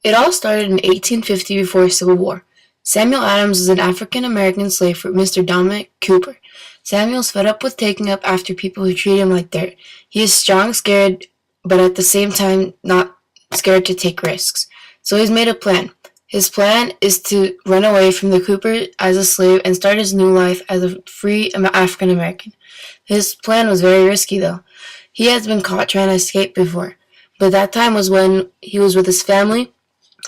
It all started in 1850 before the Civil War. Samuel Adams was an African-American slave for Mr. Dominic Cooper. Samuel's fed up with taking up after people who treat him like dirt. He is strong, scared, but at the same time not scared to take risks. So he's made a plan. His plan is to run away from the Cooper as a slave and start his new life as a free African American. His plan was very risky, though. He has been caught trying to escape before, but that time was when he was with his family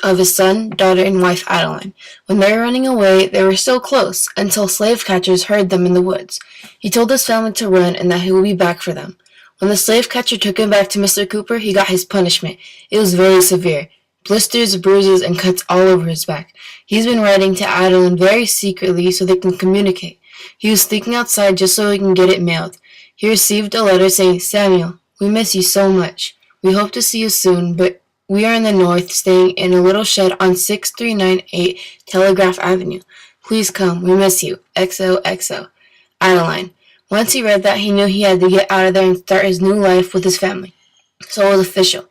of his son, daughter, and wife Adeline. When they were running away, they were so close until slave catchers heard them in the woods. He told his family to run and that he would be back for them. When the slave catcher took him back to Mr. Cooper, he got his punishment. It was very severe. Blisters, bruises, and cuts all over his back. He's been writing to Adeline very secretly so they can communicate. He was sneaking outside just so he can get it mailed. He received a letter saying, "Samuel, we miss you so much. We hope to see you soon, but we are in the north, staying in a little shed on 6398 Telegraph Avenue. Please come. We miss you. XOXO. Adeline." Once he read that, he knew he had to get out of there and start his new life with his family. So it was official.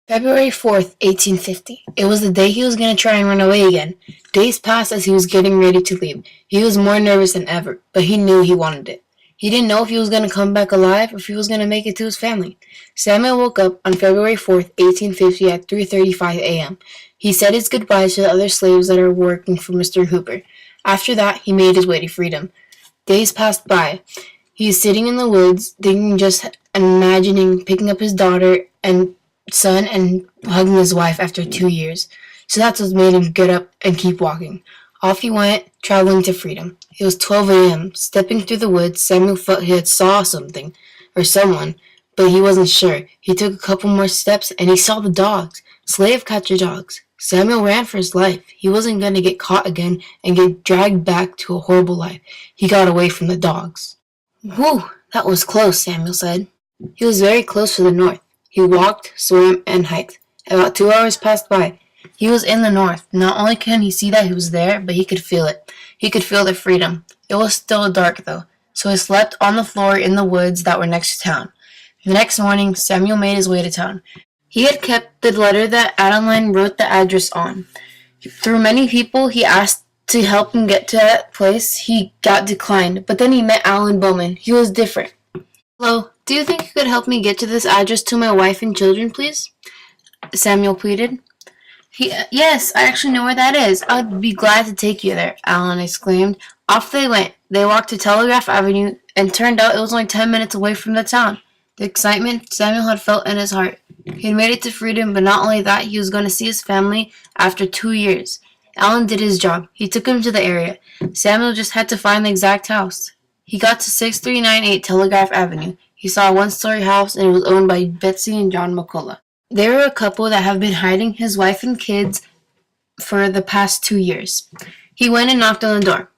February 4th, 1850. It was the day he was going to try and run away again. Days passed as he was getting ready to leave. He was more nervous than ever, but he knew he wanted it. He didn't know if he was going to come back alive or if he was going to make it to his family. Samuel woke up on February 4th, 1850 at 3:35 a.m. He said his goodbyes to the other slaves that are working for Mr. Cooper. After that, he made his way to freedom. Days passed by. He is sitting in the woods, thinking, just imagining picking up his daughter and son and hugging his wife after 2 years. So that's what made him get up and keep walking. Off he went, traveling to freedom. It was 12 a.m. Stepping through the woods, Samuel felt he had saw something, or someone, but he wasn't sure. He took a couple more steps, and he saw the dogs, slave catcher dogs. Samuel ran for his life. He wasn't going to get caught again and get dragged back to a horrible life. He got away from the dogs. "Whew, that was close," Samuel said. He was very close to the north. He walked, swam, and hiked. About 2 hours passed by. He was in the north. Not only could he see that he was there, but he could feel it. He could feel the freedom. It was still dark, though, so he slept on the floor in the woods that were next to town. The next morning, Samuel made his way to town. He had kept the letter that Adeline wrote the address on. Through many people he asked to help him get to that place, he got declined, but then he met Alan Bowman. He was different. "Hello, do you think you could help me get to this address to my wife and children, please?" Samuel pleaded. "Yes, I actually know where that is. I would be glad to take you there," Alan exclaimed. Off they went. They walked to Telegraph Avenue, and turned out it was only 10 minutes away from the town. The excitement Samuel had felt in his heart. He had made it to freedom, but not only that, he was going to see his family after 2 years. Alan did his job. He took him to the area. Samuel just had to find the exact house. He got to 6398 Telegraph Avenue. He saw a one-story house, and it was owned by Betsy and John McCullough. They were a couple that have been hiding his wife and kids for the past 2 years. He went and knocked on the door.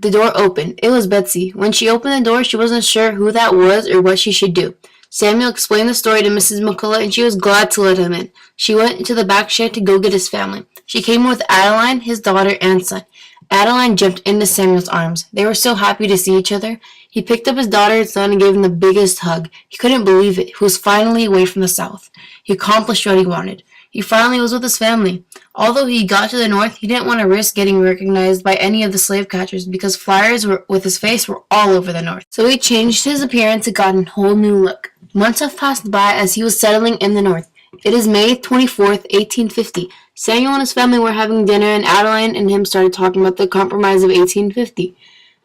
The door opened. It was Betsy. When she opened the door, she wasn't sure who that was or what she should do. Samuel explained the story to Mrs. McCullough, and she was glad to let him in. She went into the back shed to go get his family. She came with Adeline, his daughter, and son. Adeline jumped into Samuel's arms. They were so happy to see each other. He picked up his daughter and son and gave them the biggest hug. He couldn't believe it. He was finally away from the South. He accomplished what he wanted. He finally was with his family. Although he got to the north, he didn't want to risk getting recognized by any of the slave catchers because flyers with his face were all over the north. So he changed his appearance and got a whole new look. Months have passed by as he was settling in the north. It is May 24th, 1850. Samuel and his family were having dinner, and Adeline and him started talking about the Compromise of 1850.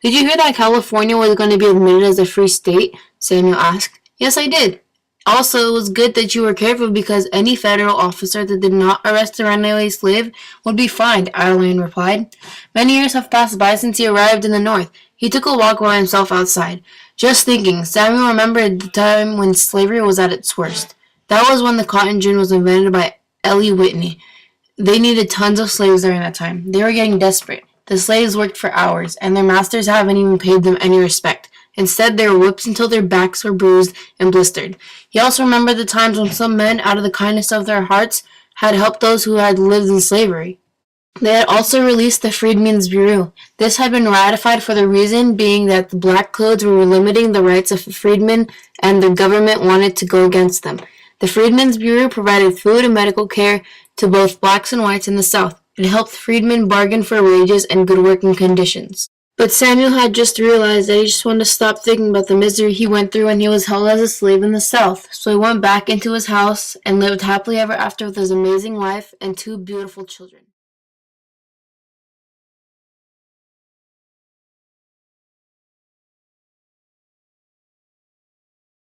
"Did you hear that California was going to be admitted as a free state?" Samuel asked. "Yes, I did. Also, it was good that you were careful because any federal officer that did not arrest a runaway slave would be fined," Adeline replied. Many years have passed by since he arrived in the north. He took a walk by himself outside. Just thinking, Samuel remembered the time when slavery was at its worst. That was when the cotton gin was invented by Ellie Whitney. They needed tons of slaves during that time. They were getting desperate. The slaves worked for hours, and their masters haven't even paid them any respect. Instead, they were whipped until their backs were bruised and blistered. He also remembered the times when some men, out of the kindness of their hearts, had helped those who had lived in slavery. They had also released the Freedmen's Bureau. This had been ratified for the reason being that the black codes were limiting the rights of freedmen, and the government wanted to go against them. The Freedmen's Bureau provided food and medical care, to both blacks and whites in the South. It helped freedmen bargain for wages and good working conditions. But Samuel had just realized that he just wanted to stop thinking about the misery he went through when he was held as a slave in the South. So he went back into his house and lived happily ever after with his amazing wife and 2 beautiful children.